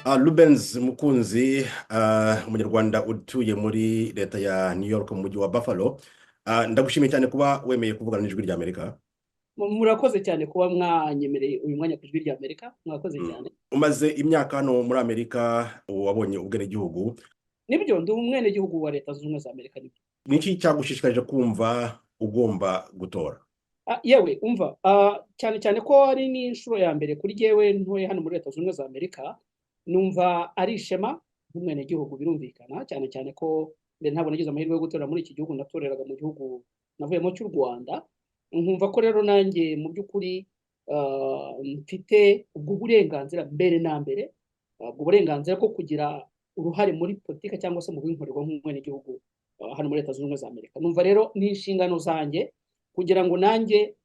Rubens Mukunzi, umunyarwanda utuye muri leta ya New York mu mujyi wa Buffalo. Ndagushimiye cyane kuba wemeye kuvugana n'ijwi rya Amerika. Murakoze cyane kuba mwanyemereye uyu mwanya ku ijwi rya Amerika. Mwakoze cyane. Umaze imyaka hano muri Amerika, wabonye ubwenegihugu. Nibyo, ndi umwenegihugu wa Leta Zunze Ubumwe za Amerika. Nibyo. Ni iki cyagushishikarije kumva ugomba gutora? Yewe umva, cyane cyane ko ari n'inshuro ya mbere kuri jyewe ntuye hano muri Leta Zunze Ubumwe za Amerika, numva ari ishema nk'umwenegihugu. Birumvikana cyane cyane ko mbere ntabwo nagize amahirwe yo gutorera muri iki gihugu, natoreraga mu gihugu navuyemo cy'u Rwanda. Nkumva ko rero nanjye mu by'ukuri mfite ubwo burenganzira mbere na mbere, ubwo burenganzira bwo kugira uruhare muri politika cyangwa se mu binkorerwa nk'umwenegihugu hano muri Leta Zunze Ubumwe za Amerika. Numva rero ni inshingano zanjye kugira ngo nanjye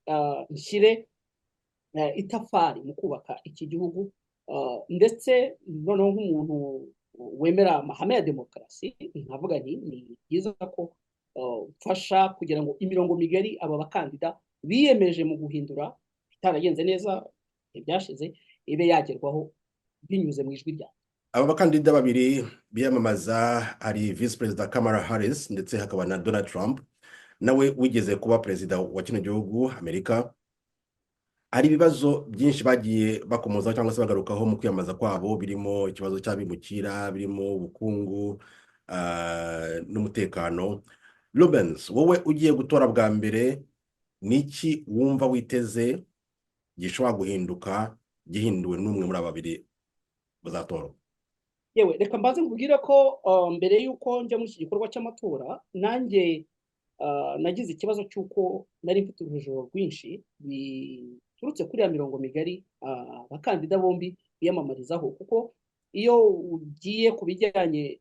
nshyire itafari mu kubaka iki gihugu, ndetse noneho nk'umuntu wemera amahame ya demokarasi, nkavuga nti ni byiza ko mfasha kugira ngo imirongo migari aba bakandida biyemeje mu guhindura itaragenze neza ibyashize ibe yagerwaho binyuze mu ijwi rya. Aba bakandida babiri biyamamaza hari Vice President Kamala Harris ndetse hakaba na Donald Trump, nawe wigeze kuba perezida wa kino gihugu Amerika. Hari ibibazo byinshi bagiye bakomozaho cyangwa se bagarukaho mu kwiyamamaza kwabo, birimo ikibazo cy'abimukira, birimo ubukungu n'umutekano. Rubens, wowe ugiye gutora bwa mbere, niki wumva witeze gishobora guhinduka gihinduwe n'umwe muri aba babiri bazatora? Yewe reka mbaze nkubwire ko mbere y'uko njya muri iki gikorwa cy'amatora, nanjye nagize ikibazo cy'uko nari mfite urujijo rwinshi biturutse kuri ya mirongo migari abakandida bombi biyamamarizaho. Kuko iyo ugiye ku bijyanye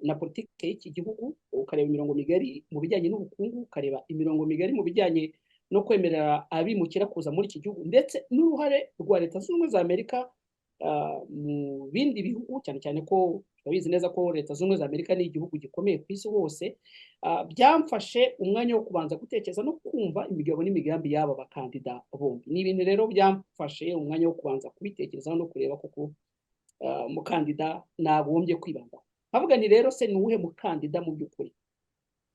na politiki y'iki gihugu, ukareba imirongo migari mu bijyanye n'ubukungu, ukareba imirongo migari mu bijyanye no kwemerera abimukira kuza muri iki gihugu, ndetse n'uruhare rwa Leta Zunze Ubumwe za Amerika mu bindi bihugu, cyane cyane ko turabizi neza ko Leta Zunze Ubumwe za Amerika ni igihugu gikomeye ku isi hose, byamfashe umwanya wo kubanza gutekereza no kumva imigabo n'imigambi y'aba bakandida bombi. Ni ibintu rero byamfashe umwanya wo kubanza kubitekerezaho no kureba koko umukandida nagombye kwibandaho. Havuga ni rero se ni uwuhe mukandida mu by'ukuri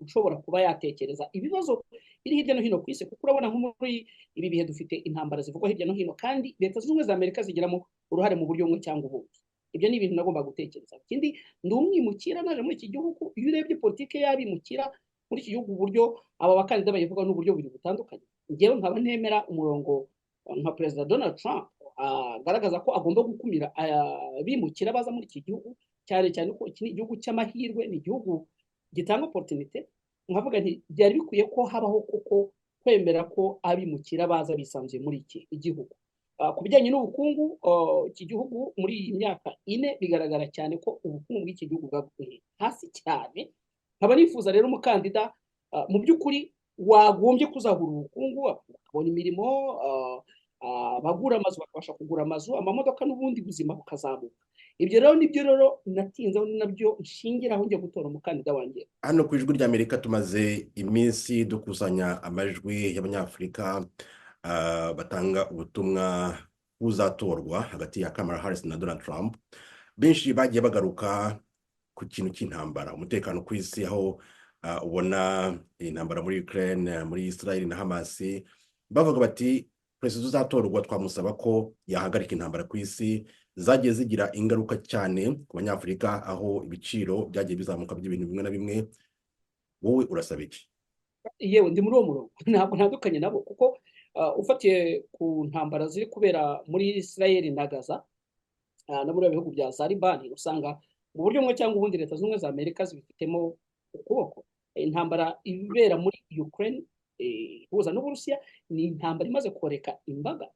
ushobora kuba yatekereza ibibazo biri hirya no hino ku isi? Kuko urabona nko muri ibi bihe dufite intambara zivugwa hirya no hino, kandi Leta Zunze Ubumwe za Amerika zigiramo uruhare mu buryo bumwe cyangwa ubundi. Ibyo ni ibintu nagomba gutekereza. Ikindi, ndi umwimukira naje muri iki gihugu. Iyo urebye politiki y'abimukira muri iki gihugu, uburyo aba bakandida bayivuga n'uburyo buri butandukanye. Njyewe nkaba ntemera umurongo nka Perezida Donald Trump agaragaza ko agomba gukumira abimukira baza muri iki gihugu, cyane cyane ko iki ni igihugu cy'amahirwe, ni igihugu gitanga opportunity. Nkavuga nti byari bikwiye ko habaho koko kwemera ko abimukira baza bisanzuye muri iki gihugu. Ku bijyanye n'ubukungu, iki gihugu muri iyi myaka 4 bigaragara cyane ko ubukungu bw'iki gihugu bwaguye hasi cyane. Nkaba nifuza rero umukandida mu by'ukuri wagombye kuzahura ubukungu, akabona imirimo, abagura amazu bakabasha kugura amazu, amamodoka n'ubundi buzima bukazamuka. Ibyo rero nibyo rero natinzeho, nabyo nshingiraho njya gutora umukandida wanjye. Hano ku ijwi rya Amerika tumaze iminsi dukusanya amajwi y'abanyafurika batanga ubutumwa buzatorwa hagati ya Kamala Harris na Donald Trump. Benshi bagiye bagaruka ku kintu cy'intambara, umutekano ku isi, aho ubona intambara muri Ukraine, muri Israel na Hamas. Bavuga bati perezida uzatorwa twamusaba ko yahagarika intambara ku isi zagiye zigira ingaruka cyane ku banyafurika, aho ibiciro byagiye bizamuka by'ibintu bimwe na bimwe. Wowe urasaba iki? Yewe ndi muri uwo murongo, ntabwo ntandukanye nabo, kuko ufatiye ku ntambara ziri kubera muri Israel na Gaza no muri bihugu bya Libani, usanga mu buryo bumwe cyangwa ubundi Leta Zunze Ubumwe za Amerika zibifitemo ukuboko. Intambara ibera muri Ukraine ihuza n'Uburusiya ni intambara imaze koreka imbaga,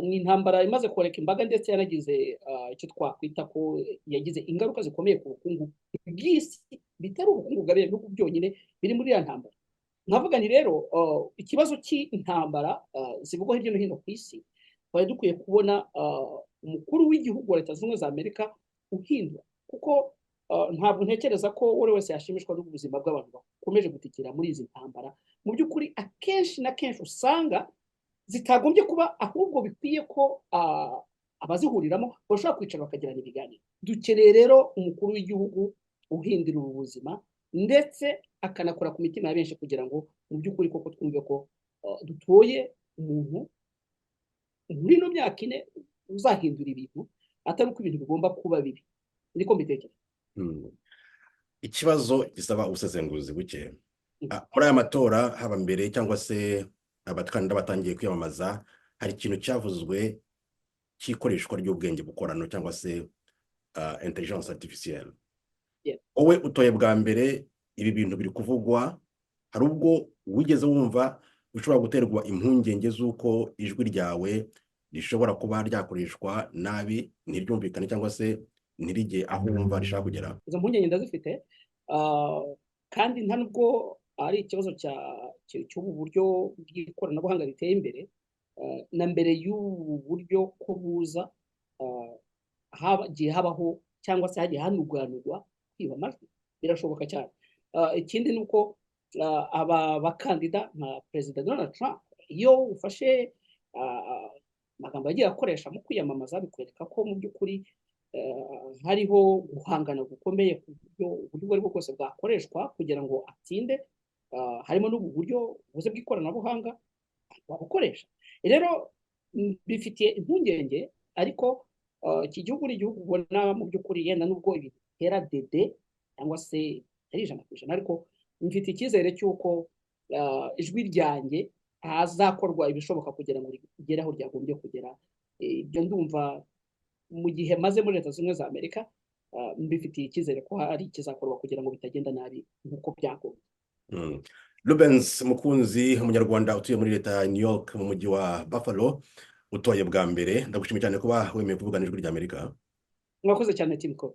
ni intambara imaze koreka imbaga, ndetse yanagize icyo twakwita ko yagize ingaruka zikomeye ku bukungu bw'isi, bitari ubukungu bwa bihugu byonyine biri muri ya ntambara. Nkavuga ni rero ikibazo cy'intambara zivugwa hirya no hino ku isi, twari dukwiye kubona umukuru w'igihugu wa Leta Zunze Ubumwe za Amerika uhindura, kuko ntabwo ntekereza ko uwo wese yashimishwa n'ubuzima bw'abantu bakomeje gutikira muri izi ntambara. Mu by'ukuri akenshi na kenshi usanga zitagombye kuba, ahubwo bikwiye ko abazihuriramo bashobora kwicara bakagirana ibiganiro. dukeneye rero umukuru w'igihugu uhindura ubu buzima ndetse akanakora ku mitima ya benshi kugira ngo mu by'ukuri koko twumve ko dutoye umuntu muri ino myaka ine uzahindura ibintu atari uko ibintu bigomba kuba bibi. Niko mbitekereza. Ikibazo gisaba ubusesenguzi buke. Muri aya matora haba mbere cyangwa se abakandida batangiye kwiyamamaza, hari ikintu cyavuzwe cy'ikoreshwa ry'ubwenge bukorano cyangwa se intelligence artificielle. Wowe utoye bwa mbere ibi bintu biri kuvugwa, hari ubwo wigeze wumva ushobora guterwa impungenge z'uko ijwi ryawe rishobora kuba ryakoreshwa nabi, ntiryumvikane cyangwa se ntirige aho wumva rishaka kugera? Izo mpungenge ndazifite, kandi nta nubwo ari ikibazo cy'ubu buryo bw'ikoranabuhanga riteye imbere. Na mbere y'ubu buryo ko buza, hagiye habaho cyangwa se hagiye hanuganurwa kwiba amajwi, birashoboka cyane. Ikindi ni uko aba bakandida nka Perezida Donald Trump, iyo ufashe amagambo yagiye akoresha mu kwiyamamaza, bikwereka ko mu by'ukuri hariho guhangana gukomeye ku buryo ubwo ari bwo bwose bwakoreshwa kugira ngo atsinde. Harimo n'ubu buryo buze bw'ikoranabuhanga babukoresha. Rero bifitiye impungenge, ariko iki gihugu ni igihugu ubona mu by'ukuri yenda nubwo bitera dede cyangwa se ari 100%, ariko mfite icyizere cy'uko ijwi ryanjye hazakorwa ibishoboka kugira ngo rigere aho ryagombye kugera. Ibyo ndumva mu gihe maze muri Leta Zunze Ubumwe za Amerika, mbifitiye icyizere ko hari ikizakorwa kugira ngo bitagenda nabi nk'uko byagombye. Rubens Mukunzi, umunyarwanda utuye muri leta ya New York mu mujyi wa Buffalo, utoye bwa mbere, ndagushimiye cyane kuba wemeye kuvugana ijwi ry'Amerika. Mwakoze cyane Timko.